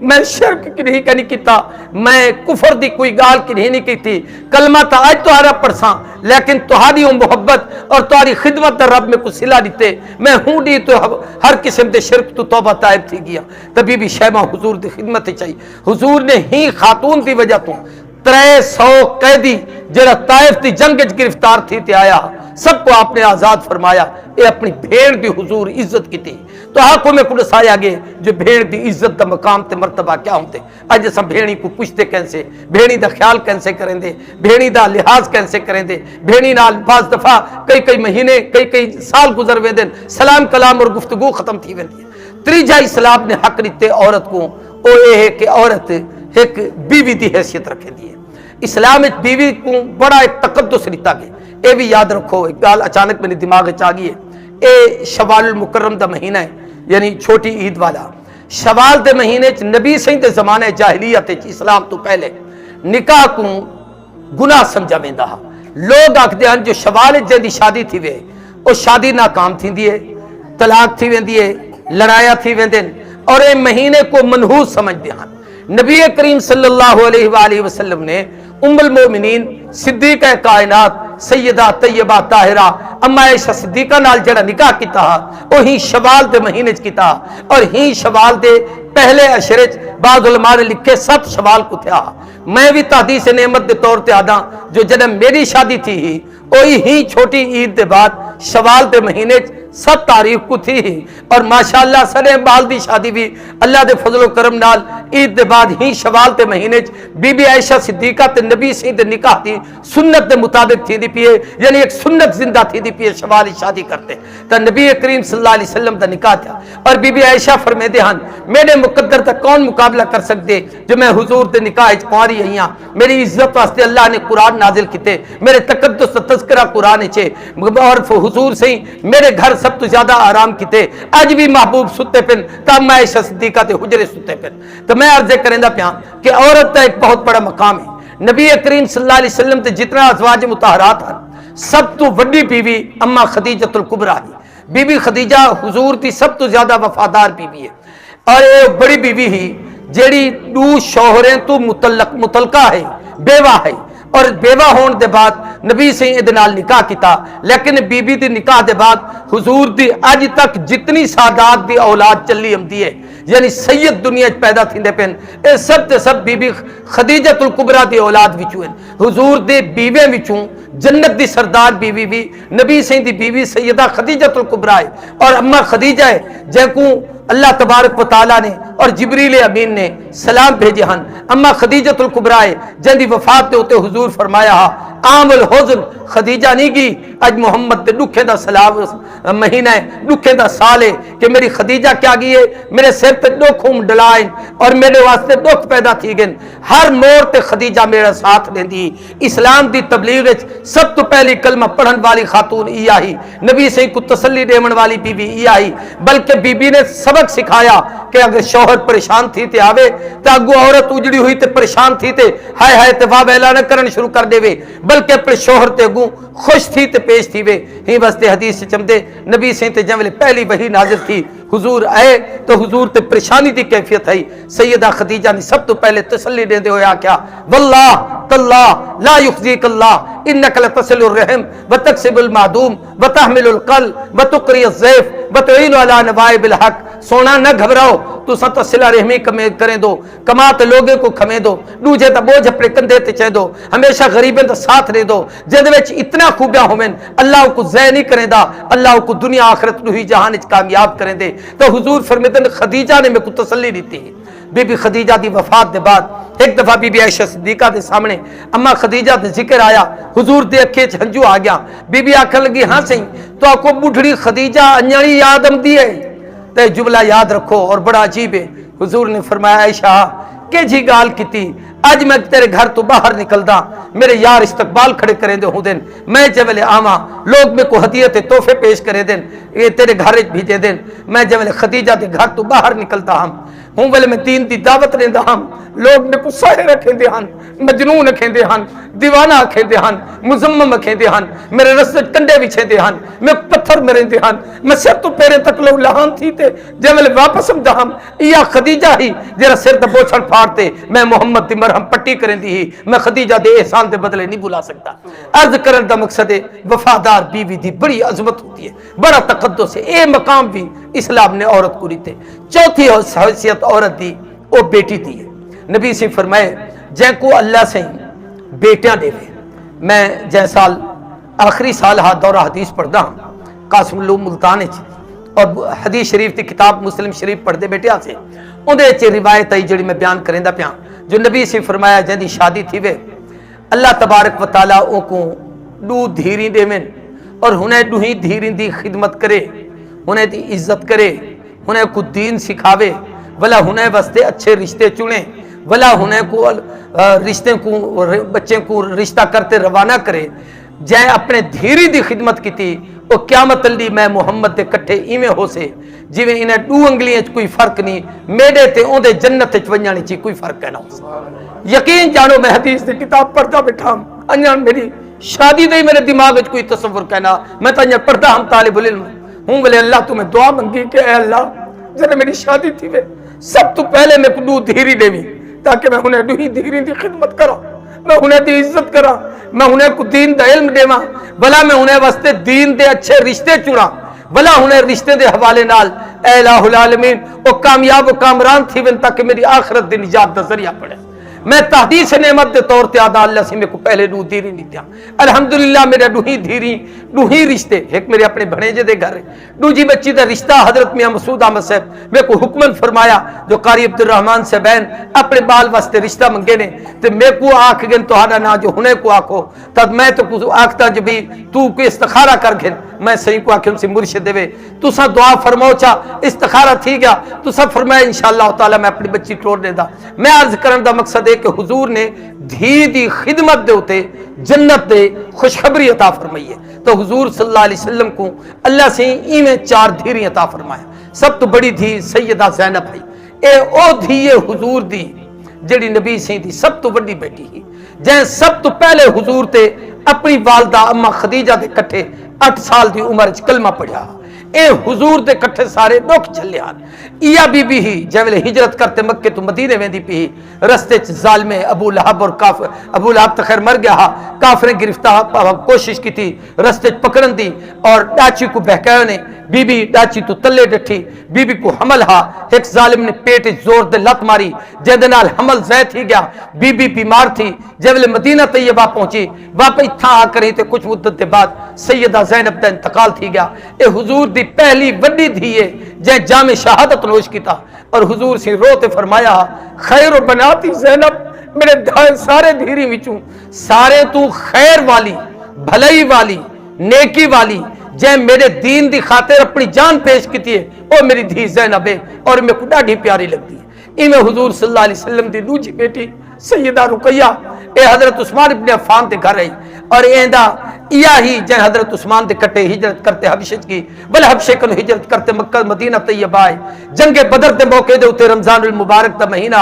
[SPEAKER 1] میں شرک کی نہیں کنی کیتا میں کفر دی کوئی گال کی نہیں کی تھی کلمہ تا آج تو آرہ پڑھساں لیکن تہاری محبت اور تہاری خدمت در رب میں کو صلہ دیتے میں ہوں دی تو ہر قسم دے شرک تو توبہ طائب تھی گیا. تبھی بھی شیمہ حضور دی خدمت چاہیے. حضور نے ہی خاتون دی وجہ تو 300 قیدی جڑا طائف دی جنگ گرفتار تھی تے آیا سب کو آپ نے آزاد فرمایا. اے اپنی بھیڑ دی حضور عزت کی تھی تو آنکھوں میں کچھ آیا گے جو بھیڑ دی عزت دا مقام تے مرتبہ کیا ہوتے. آج جیسا بھیڑی کو پوچھتے کیسے بھیڑی دا خیال کیسے کریں دے بھیڑی دا لحاظ کیسے کریں دے بھیڑی نال بعض دفعہ کئی مہینے کئی سال گزر وے دن سلام کلام اور گفتگو ختم تھی ویندی. تریجا اسلام نے حق دیتے عورت کو او اے ہے کہ عورت ایک بیوی دی حیثیت رکھے دی ہے. اسلام ایک بیوی کو بڑا ایک تقدس دیتا گیا. اے بھی یاد رکھو ایک گال اچانک میرے دماغ چ آ گئی ہے. اے شوال المکرم دا مہینہ ہے یعنی چھوٹی عید والا. شوال دے مہینے چ نبی سہی دے زمانے جاہلیت اسلام تو پہلے نکاح کو گناہ سمجھا ویندا. لوگ آکھدے ہیں جو شوال دی شادی تھی وے او شادی ناکام تھیندی ہے طلاق تھی ویندی ہے لڑایا تھی ویندن اور اے مہینے کو منحوس سمجھدے ہیں. نبی کریم صلی اللہ علیہ وآلہ وسلم نے ام المومنین صدیقہ کائنات سیدہ طیبہ طاہرہ اما عائشہ صدیقہ نال جڑا نکاح کیتا وہ ہی شوال دے مہینے چ کیتا اور ہی شوال دے پہلے عشرے چ بعض علماء نے لکھے 7 شوال کو تھیا. میں بھی تحدیث نعمت دے طور تے آدھا جو جدم میری شادی تھی وہی ہی چھوٹی عید دے بعد شوال دے مہینے 7 تاریخ کو تھی اور ماشاءاللہ سنے بال دی شادی بھی اللہ دے فضل و کرم نال عید دے بعد ہی شوال دے مہینے بی بی عائشہ صدیقہ تے نبی سی دے نکاح دی سنت دے مطابق تھی دی پیے یعنی ایک سنت زندہ تھی دی پیے شوالی شادی کرتے تا نبی کریم صلی اللہ علیہ وسلم دا نکاح تھا. اور بی بی عائشہ فرمیدے ہن میرے مقدر تا کون مقابلہ کر سکتے جو میں حضور دے نکاح اچ پواری ہیاں. میری عزت واسطے اللہ نے قرآن نازل کیتے میرے تقدس تا تذکرہ قرآن اچے اور حضور سے میرے گھر سب تو زیادہ آرام کیتے. اج بھی محبوب ستے پن تا میں عائشہ صدیقہ تے حجرے ستے پن. تو میں عرض کریندا پیاں کہ عورت کا ایک بہت بڑا مقام ہے. نبی کریم صلی اللہ علیہ وسلم تے جتنا ازواج مطہرات ہیں سب تو بڑی بیوی اما خدیجہ الکبریٰ ہے. بی بی خدیجہ حضور دی سب تو زیادہ وفادار بیوی ہے اور یہ بڑی بیوی ہی جیڑی 2 شوہریں تو متلقہ ہے بیوہ ہے اور بیوہ ہون دے بعد نبی سے دے نال نکاح کیتا. لیکن بی بی دی نکاح دے بعد حضور دی اج تک جتنی سادات دی اولاد چلی آمدی ہے یعنی سید دنیا پیدا تھیندے پن اے سب تے سب بی بی خدیجہ الکبریٰ دی اولاد وچوں ہیں. حضور دے بیویں وچوں جنت دی سردار بیوی بھی نبی سے دی بیوی سیدہ خدیجہ الکبریٰ ہے اور اما خدیجہ ہے جن کو اللہ تبارک و تعالیٰ نے اور جبریل امین نے سلام بھیجے ہن. اما خدیجہ الکبریٰ ہے جن دی وفات تے ہوتے حضور فرمایا ہا عام الحزن خدیجہ نہیں گی اج محمد دے دکھے دا سلام مہینہ ہے دکھے دا سال ہے کہ میری خدیجہ کیا گئی ہے میرے سر تے دکھ ڈلائیں اور میرے واسطے دکھ پیدا تھی گئے. ہر موڑ تے خدیجہ میرا ساتھ لیندی. اسلام دی تبلیغ سب تو پہلی کلمہ پڑھن والی خاتون یہ ہی نبی سے کو تسلی دیون والی بی بی یہ ہی بلکہ بی بی نے سبق سکھایا کہ اگر شوہر پریشان تھی تے آوے تا اگو عورت اجڑی ہوئی تے پریشان تھی تے ہائے ہائے تے واہ ویلا نہ کرن شروع کر دے وے بلکہ اپنے شوہر تے اگو خوش تھی تے پیش تھی وے. ہی واسطے حدیث چمدے نبی سے تے جملے پہلی وحی نازل تھی حضور آئے تو حضور تے پریشانی دی کیفیت ہے. سیدہ خدیجہ نے سب تو پہلے تسلی دیندے ہویا کیا واللہ تاللہ لا یخزیک اللہ انک لتصل الرحم وتکسب المعدوم وتحمل القلب وتقری الضیف وتعین علی نوائب الحق. سونا نہ گھبراؤ تو ستا صلہ رحمی کریں دو کمات لوگے کو کھمیں دو دوجے تا بوجھ اپنے کندھے تے چے دو ہمیشہ غریبیں دا ساتھ دے دو جد وچ اتنا خوبیاں ہومن اللہ کو ضائع نہیں کریں دا اللہ کو دنیا آخرت نو ہی جہان وچ کامیاب کریں دے. تو حضور فرمیدن خدیجہ نے میں کو تسلی دیتی ہے. بی بی خدیجہ دی وفات دے بعد ایک دفعہ بی بی عائشہ صدیقہ دے سامنے اما خدیجہ دے ذکر آیا حضور دے اکھے چ ہنجو آ گیا. بی بی آکھن لگی ہاں سہی تو کو بڈھڑی خدیجہ انجڑی یاد آمدی ہے تے جملہ یاد رکھو اور بڑا عجیب ہے. حضور نے فرمایا عائشہ کہ جی گال کیتی اج میں تیرے گھر تو باہر نکلدا میرے یار استقبال کھڑے کریں دے ہوں دن میں جویلے آواں لوگ میں کو ہدیت تحفے پیش کرے دن یہ تیرے گھر بھیجے دن میں جویلے خدیجہ دے گھر تو باہر نکلدا ہوں ویلے میں دین دی دعوت رہندا ہاں لوگ میں کو ساہر رکھیں دے ہن مجنون رکھیں دے ہن دیوانہ رکھیں دے ہن مزمم رکھیں دے ہن میرے رستے کنڈے وچھے دے ہن میں پتھر مریں دے ہن میں سر تو پیرے تک لو لہان تھی تے جویلے واپس سمجھا ہم یا خدیجہ ہی جرا سر تے بوچھڑ پھاڑتے میں محمد دی مرہم پٹی کریں دی ہی میں خدیجہ دے احسان دے بدلے نہیں بھلا سکتا. عرض کرن دا مقصد ہے وفادار بیوی دی بڑی عظمت ہوتی ہے بڑا تقدس ہے. اے مقام بھی اسلام نے عورت کو دیتے. چوتھی حیثیت عورت دی وہ بیٹی دی ہے. نبی سے فرمائے جن کو اللہ سے بیٹیاں دے وے. میں جن سال آخری سال ہاتھ دورہ حدیث پڑھدا ہوں قاسم العلوم ملتان اور حدیث شریف کی کتاب مسلم شریف پڑھ دے بیٹیا سے اندے چ روایت آئی جڑی میں بیان کریندا پیاں جو نبی سے فرمایا جہدی شادی تھی وے اللہ تبارک و تعالی او کو 2 دھیری دیویں اور ہنے دوہی دھیری دی خدمت کرے ہنے دی عزت کرے ہنے کو دین سکھاوے ولا ہنے واسطے اچھے رشتے چنے ولا ہنے کو رشتے کو بچے کو رشتہ کرتے روانہ کرے جائے اپنے دھیری دی خدمت کی تھی وہ قیامت لی میں محمد دے کٹھے ایویں ہو سے جویں انہیں 2 انگلیاں چ کوئی فرق نہیں میڈے تے اوندے جنت چ ونجانے چ کوئی فرق ہے نہ یقین جانو میں حدیث دی کتاب پڑھدا بیٹھا انجا میری شادی دے میرے دماغ وچ کوئی تصور کہنا میں تو انجا پڑھدا ہم طالب العلم ہوں بلے اللہ تو میں دعا منگی کہ اے اللہ جب میری شادی تھی وے سب تو پہلے میں 2 دھیری دیویں تاکہ میں انہیں 2 دھیری دی خدمت کرا میں انہیں دی عزت کرا، میں انہیں کو دین دا علم دیواں، بلا میں انہیں واسطے دین دے اچھے رشتے چنا، بلا انہیں رشتے دے حوالے نال اے الہ العالمین وہ کامیاب و کامران تھی ون تاکہ میری آخرت دی نجات دا ذریعہ پڑے۔ میں تحدیث نعمت دے طور تے آدھا اللہ سے میں کو پہلے نو دیری نہیں دیا، الحمدللہ میرے ڈوہی دھیری ڈوہی رشتے، ایک میرے اپنے بھنیجے دے گھر دو جی بچی دا رشتہ حضرت میاں مسعود احمد صاحب میں کو حکمن فرمایا جو قاری عبد الرحمن سے بین اپنے بال واسطے رشتہ منگے نے تے میں کو آکھ گن تو ہانا نا جو ہنے کو آکھو تد میں تو کو آکھتا جو بھی تو کوئی استخارہ کر گن، میں صحیح کو آکھیں سے مرشد دے تو سا دعا فرماؤ چا استخارہ تھی گیا تو سب فرمایا انشاءاللہ تعالی میں اپنی بچی ٹوڑنے دا۔ میں عرض کرن دا مقصد ہے کہ حضور نے دھی دی خدمت دے ہوتے جنت دے خوشخبری عطا فرمائی ہے، تو حضور صلی اللہ علیہ وسلم کو اللہ سے ایویں 4 دھیری عطا فرمایا۔ سب تو بڑی دھی سیدہ زینب ہے، اے او دھی حضور دی جڑی نبی سے دی سب تو بڑی بیٹی ہی، جہاں سب تو پہلے حضور تے اپنی والدہ اما خدیجہ دے کٹھے 8 سال دی عمر چ کلمہ پڑھیا، اے حضور دے کٹھے سارے دکھ چلے آن۔ یا بی بی ہی جیوے ہجرت کرتے مکے تو مدینے ویندی پی رستے چ ظالم ابو لہب اور کافر، ابو لہب تو خیر مر گیا ہا، کافر گرفتار کوشش کی تھی رستے چ پکڑن دی اور ڈاچی کو بہکایا نے، بی بی ڈاچی تو تلے ڈٹھی، بی بی کو حمل ہا، ایک ظالم نے پیٹ زور دے لت ماری جے نال حمل زید ہی گیا، بی بی بیمار تھی جیوے مدینہ طیبہ پہنچی واپس تھا آ کری تے کچھ مدت دے بعد سیدہ زینب دا انتقال تھی گیا۔ اے حضور دی پہلی وڈی دھی ہے جے جامع شہادت نوش کیتا اور حضور سے روتے فرمایا خیر و بناتی زینب میرے سارے دھیری وچوں سارے تو خیر والی بھلائی والی نیکی والی جے میرے دین دی خاطر اپنی جان پیش کیتی ہے او میری دھی زینب ہے اور میں کو ڈاڈی پیاری لگتی ہے۔ ایویں حضور صلی اللہ علیہ وسلم دی دوجی بیٹی سیدہ رقیہ اے حضرت عثمان ابن عفان دے گھر رہی اور ایندا یا ہی جن حضرت عثمان دے کٹے ہجرت کرتے حبشہ کی بل حبشہ کو ہجرت کرتے مکہ مدینہ طیبہ آئے، جنگ بدر دے موقع دے اتے رمضان المبارک دا مہینہ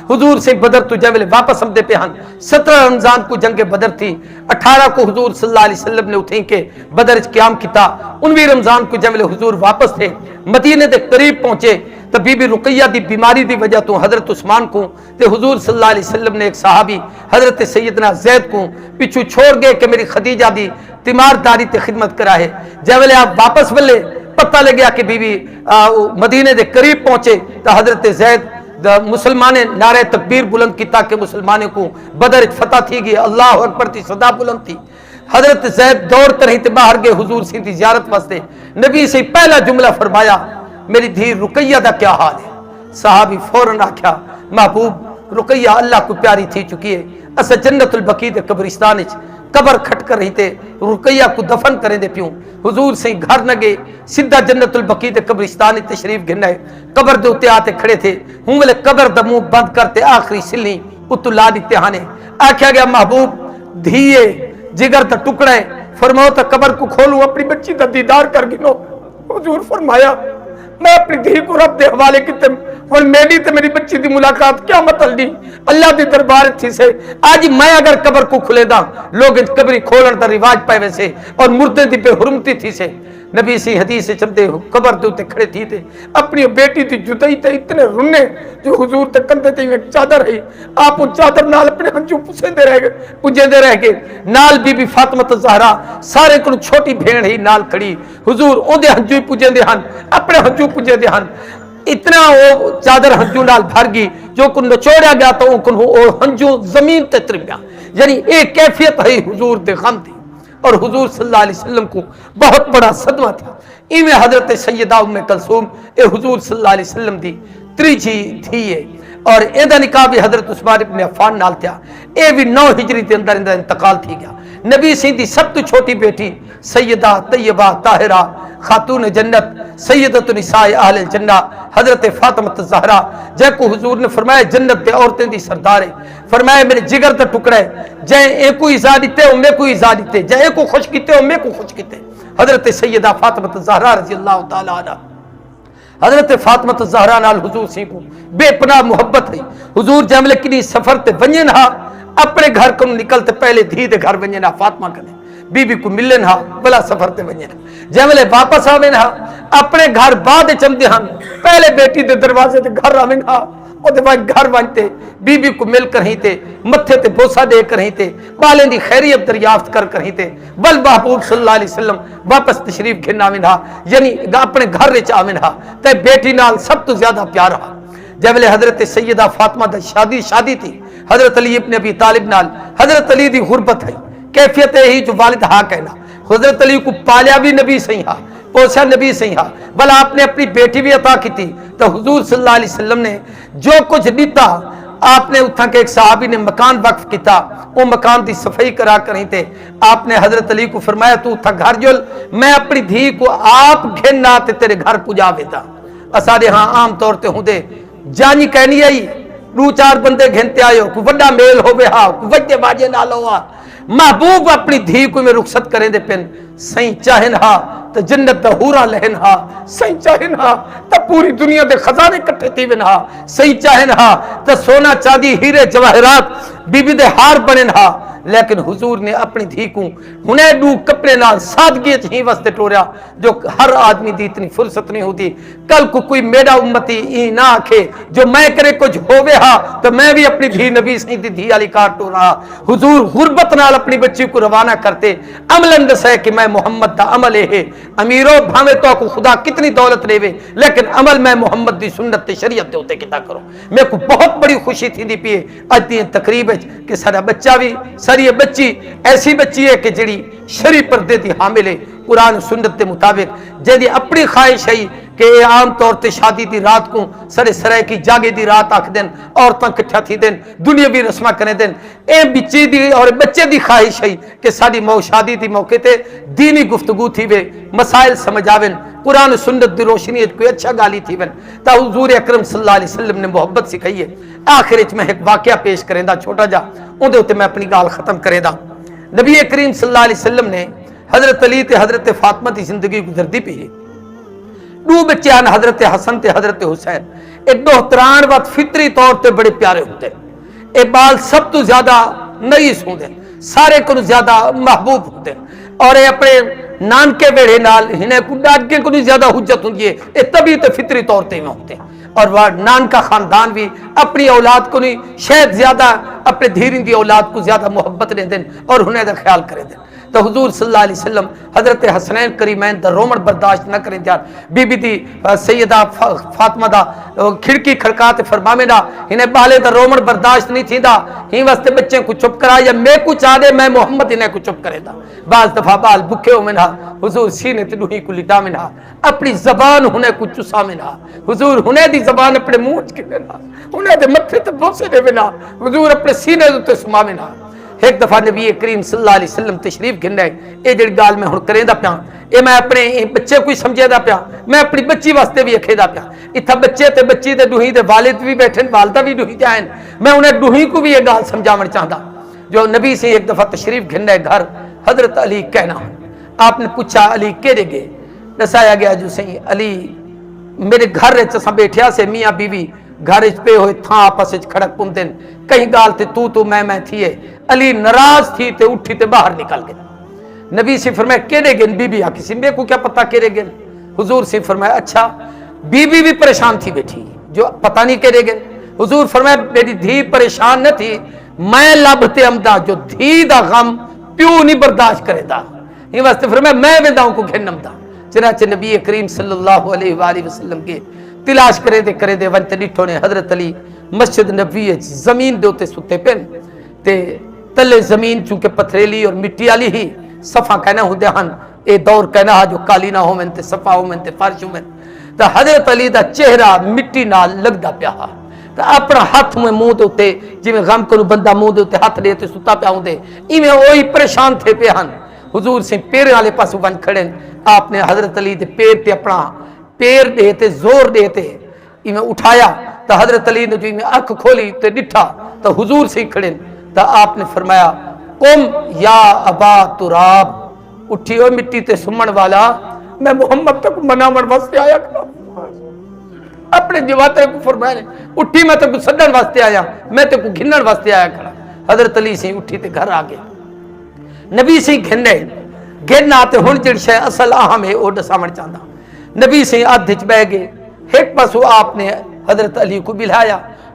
[SPEAKER 1] حضور سے بدر تو جیوے واپس ہم دے پہ ہن 17 رمضان کو جنگ بدر تھی، 18 کو حضور صلی اللہ علیہ وسلم نے اٹھیں کے بدر قیام کیتا، 19 رمضان کو جیوے حضور واپس تھے مدینے دے قریب پہنچے تو بی بی رقیہ دی بیماری دی وجہ تو حضرت عثمان کو تے حضور صلی اللہ علیہ وسلم نے ایک صحابی حضرت سیدنا زید کو پیچھو چھوڑ گئے کہ میری خدیجہ دی تیمارداری تے خدمت کرا ہے۔ جب آپ واپس ولے پتہ لگیا کہ بی بی مدینے دے قریب پہنچے تو حضرت زید مسلمانے نعرہ تکبیر بلند کی تاکہ مسلمانے کو بدر فتح تھی گئی، اللہ اکبر تھی صدا بلند تھی۔ حضرت زید دوڑتے رہی تے باہر گئے حضور سے دی زیارت واسطے، نبی سے پہلا جملہ فرمایا میری دھی رقیہ دا کیا حال ہے؟ صحابی فوراً آکھیا محبوب رقیہ اللہ کو پیاری تھی چکی ہے، اسا جنت البقیع دے قبرستان وچ قبر کھٹ کر رہی تے رقیہ کو دفن کریں دے پیوں، حضور سے گھر نہ گئے سیدھا جنت البقیع دے قبرستان تشریف گھنے، قبر دے اوتے آتے کھڑے تھے، ہوں ویلے قبر دا منہ بند کرتے آخری سلی اتو لا دیتے ہانے، آکھیا گیا محبوب دھیے جگر دا ٹکڑا ہے، فرماؤ تا قبر کو کھولوں اپنی بچی دا دیدار کر گنو۔ حضور فرمایا میں اپنی دھی کو رب دے حوالے کیتے اور میری تے میری بچی دی ملاقات کیا مطلب دی اللہ دی دربار تھی سے آج میں اگر قبر کو کھلے دا لوگ قبری کھولن دا رواج پائے ویسے اور مردے دی پہ حرمتی تھی سے نبی سی حدیث سے چلتے قبر دے تے کھڑے تھی تے اپنی بیٹی دی جدائی تے اتنے رونے جو حضور تے کندھے تے ایک چادر ہے آپ ان چادر نال اپنے ہنجو پوجندے رہ گئے نال بی بی فاطمہ زہرا سارے کو چھوٹی بھین ہی نال کھڑی حضور اودے ہنجو پوجندے ہن اپنے ہنجو پوجندے ہن اتنا وہ چادر ہنجو نال بھر گئی جو کن نچوڑیا گیا تو کن ہنجو زمین تے تر گیا، یعنی ایک کیفیت ہے حضور دے غم دی اور حضور صلی اللہ علیہ وسلم کو بہت بڑا صدمہ تھا۔ ایویں حضرت سیدہ ام کلثوم اے حضور صلی اللہ علیہ وسلم دی تریجی تھی ہے اور ایندا نکاح بھی حضرت عثمان ابن عفان نال تھیا، اے بھی 9 ہجری دے اندر ایندا انتقال تھی گیا۔ نبی سی دی سب تو چھوٹی بیٹی سیدہ طیبہ طاہرہ خاتون جنت سیدۃ النساء اہل الجنہ حضرت فاطمہ زہرا جے کو حضور نے فرمایا جنت دے عورتیں دی سردار ہے، فرمایا میرے جگر دا ٹکڑا ہے جے اے کو ایزا دیتے او میں کو ایزا دیتے جے اے کو خوش کیتے او میں کو خوش کیتے۔ حضرت سیدہ فاطمہ زہرا رضی اللہ تعالی عنہ حضرت فاطمہ زہرا نال حضور سی کو بے پناہ محبت ہے۔ حضور جملے کنی سفر تے ونجن ہا اپنے گھر کو نکلتے پہلے دھی دے گھر ونجن ہا فاطمہ کنے بی بی کو ملن ہا بلا سفر تے ونجن جملے واپس آویں ہا اپنے گھر بعد چمدے ہن پہلے بیٹی دے دروازے تے گھر آویں ہا او دے بعد گھر وانتے بی بی کو مل کر ہی تے متھے تے بوسا دے کر ہی تے بالیں دی خیریت دریافت کر کر ہی تے بل محبوب صلی اللہ علیہ وسلم واپس تشریف گھن آمنہا یعنی اپنے گھر وچ آمنہا تے بیٹی نال سب تو زیادہ پیار رہا جب لے حضرت سیدہ فاطمہ دا شادی تھی حضرت علی ابن ابی طالب نال حضرت علی دی غربت ہے کیفیت ہی جو والد ہاں کہنا حضرت علی کو پالیا بھی نبی صحیح ہاں پوسا نبی صحیح ہاں بلا آپ نے اپنی بیٹی بھی عطا کی تھی تو حضور صلی اللہ علیہ وسلم نے جو کچھ دیتا آپ نے اتھا کے ایک صحابی نے مکان وقف کیتا وہ مکان دی صفائی کرا کریں تھے آپ نے حضرت علی کو فرمایا تو اتھا گھر جل میں اپنی دھی کو آپ گھننا تے تیرے گھر پجا ویتا اساڑے ہاں عام طور تے ہوں دے جانی کہنی آئی دو چار بندے گھنتے آئے ہو کوئی وڈا میل ہو بے ہاں کوئی وجہ باجے نہ لو محبوب اپنی دھی کو میں رخصت کریں دے پن سائیں چاہن ہاں تو جنت دا حورا لہن ہاں سائیں چاہن ہاں تو پوری دنیا دے خزانے کٹھے تھی ون ہاں سائیں چاہن ہاں تو سونا چاندی ہیرے جواہرات بی بی دے ہار بنن ہاں لیکن حضور نے اپنی دھی کو ہنے دو کپڑے نال سادگی ہی واسطے ٹوریا جو ہر آدمی دی اتنی فرصت نہیں ہوتی کل کو کوئی میرا امتی ای نہ آکھے جو میں کرے کچھ ہووے ہاں تو میں بھی اپنی دھی نبی سہی دی دھی علی کار ٹورا حضور غربت نال اپنی بچی کو روانہ کرتے عملاً دسے کہ میں محمد دا عمل ہے امیروں بھاوے تو کو خدا کتنی دولت لے وے لیکن عمل میں محمد دی سنت تے شریعت تے ہوتے کتا کرو میں کو بہت بڑی خوشی تھی دی پیے اج دی تقریب کہ سارا بچہ بھی ساری بچی ایسی بچی ہے کہ جڑی شری پردے دی حامل ہے قرآن سنت کے مطابق جیدی اپنی خواہش ہے کہ عام طور تے شادی دی رات کو سرے کی جاگے دی رات آکھ دین عورتاں کٹھا تھی دین دنیا بھی رسمہ کرنے دین اے بچی دی اور بچے دی خواہش ہے کہ ساری شادی دی موقع تے دینی گفتگو تھی وے مسائل سمجھ آویں قرآن سنت دی روشنی کوئی اچھا گالی تھی ون تا حضور اکرم صلی اللہ علیہ وسلم نے محبت سکھائی ہے آخر وچ میں ایک واقعہ پیش کریں دا چھوٹا جا اون دے اوتے میں اپنی گال ختم کریں دا نبی کریم صلی اللہ علیہ وسلم نے حضرت علی تے حضرت فاطمہ دی زندگی گزردی پئی ہے دو بچے ہیں حضرت حسن تے حضرت حسین اے دہتران وقت فطری طور تے بڑے پیارے ہوتے ہیں اے بال سب تو زیادہ نئیس ہوندے سارے کو زیادہ محبوب ہوتے ہیں اور اے اپنے نانکے بیڑے نال ہنے کو ڈاڈکے کو زیادہ حجت ہوندی ہے اے طبی تے فطری طور تے میں ہوتے ہیں اور وہ نان کا خاندان بھی اپنی اولاد کو نہیں شاید زیادہ اپنے دھیرین دی اولاد کو زیادہ محبت لے دیں اور انہیں دا خیال کریں دیں تو حضور صلی اللہ علیہ وسلم حضرت حسنین کریمین دا رومن برداشت نہ کریں دیار بی بی دی سیدہ فاطمہ دا کھڑکی کھڑکات فرمامے دا انہیں بالے دا رومن برداشت نہیں تھی دا ہی واسطے بچے کو چپ کرا یا میں کو چاہ دے میں محمد انہیں کو چپ کرے دا بعض دفعہ بال بکھے ہو منہا حضور سینے تلوہی کو لٹا منہا اپنی زبان ہونے کو چسا منہا حضور ہونے دی زبان اپنے منہ کے منہا ہونے دے متھے تے بوسے دے منہا حضور اپنے سینے تے سما منہا ایک دفعہ نبی کریم صلی اللہ علیہ وسلم تشریف گھن رہے اے جڑی گال میں ہن کریں دا پیا اے میں اپنے بچے کوئی سمجھے دا پیا میں اپنی بچی واسطے بھی اکھے دا پیا اتھا بچے تے بچی تے دوہی دے والد بھی بیٹھن والدہ بھی دوہی جائیں میں انہیں دوہی کو بھی یہ گال سمجھاون چاہتا جو نبی سے ایک دفعہ تشریف گھن رہے گھر حضرت علی کہنا آپ نے پوچھا علی کیڑے گئے دسایا گیا جو سہی علی میرے گھر چسا بیٹھیا سے میاں بیوی گھر پہ ہوئے تھا آپس کھڑک پمدن کہیں گال تے تو میں تھی ہے علی ناراض تھی تے اٹھی تے باہر نکل گئے نبی سے فرمایا کیڑے گن بی بی آ کسی میں کو کیا پتہ کیڑے گن حضور سے فرمایا اچھا بی بی بھی پریشان تھی بیٹھی جو پتہ نہیں کیڑے گن حضور فرمایا میری دھی پریشان نہ تھی میں لبتے امدا جو دھی دا غم پیو نہیں برداشت کرے دا یہ واسطے فرمایا میں وینداؤں کو گھنم دا چنانچہ نبی کریم صلی اللہ علیہ وآلہ وسلم کے تلاش کرے دے ونت ڈٹھو نے حضرت علی مسجد نبوی زمین دے اوتے ستے پن تے تلے زمین چونکہ پتھریلی اور مٹی والی ہی صفا کہنا ہوندے ہن اے دور کہنا جو کالی نہ ہوویں تے صفا ہوویں تے فرش ہوویں تے حضرت علی دا چہرہ مٹی نال لگدا پیا تے اپنا ہاتھ میں منہ دے اوتے جویں غم کو بندہ منہ دے اوتے ہاتھ دے تے ستا پیا ہوندے ایویں اوہی پریشان تھے پے ہن حضور سے پیر والے پاسوں ون کھڑے آپ نے حضرت علی دے پیر تے اپنا پیر دیتے زور دیتے انہیں اٹھایا تو حضرت علی نے جو انہیں اکھ کھولی تو ڈٹھا تو حضور سے کھڑے تو آپ نے فرمایا قم یا ابا تراب اٹھی ہو مٹی تے سمن والا میں محمد تک مناون واسطے آیا کھڑا اپنے جواتے کو فرمایا اٹھی میں تک سڈن واسطے آیا میں تک گھنن واسطے آیا کھڑا حضرت علی سے اٹھی تے گھر آ گیا نبی سے گھن آتے ہن جڑی شے اصل اہم ہے او دساون چاہندا نبی سے آدھچ بہ گئے ایک پاسو آپ نے حضرت علی کو بلایا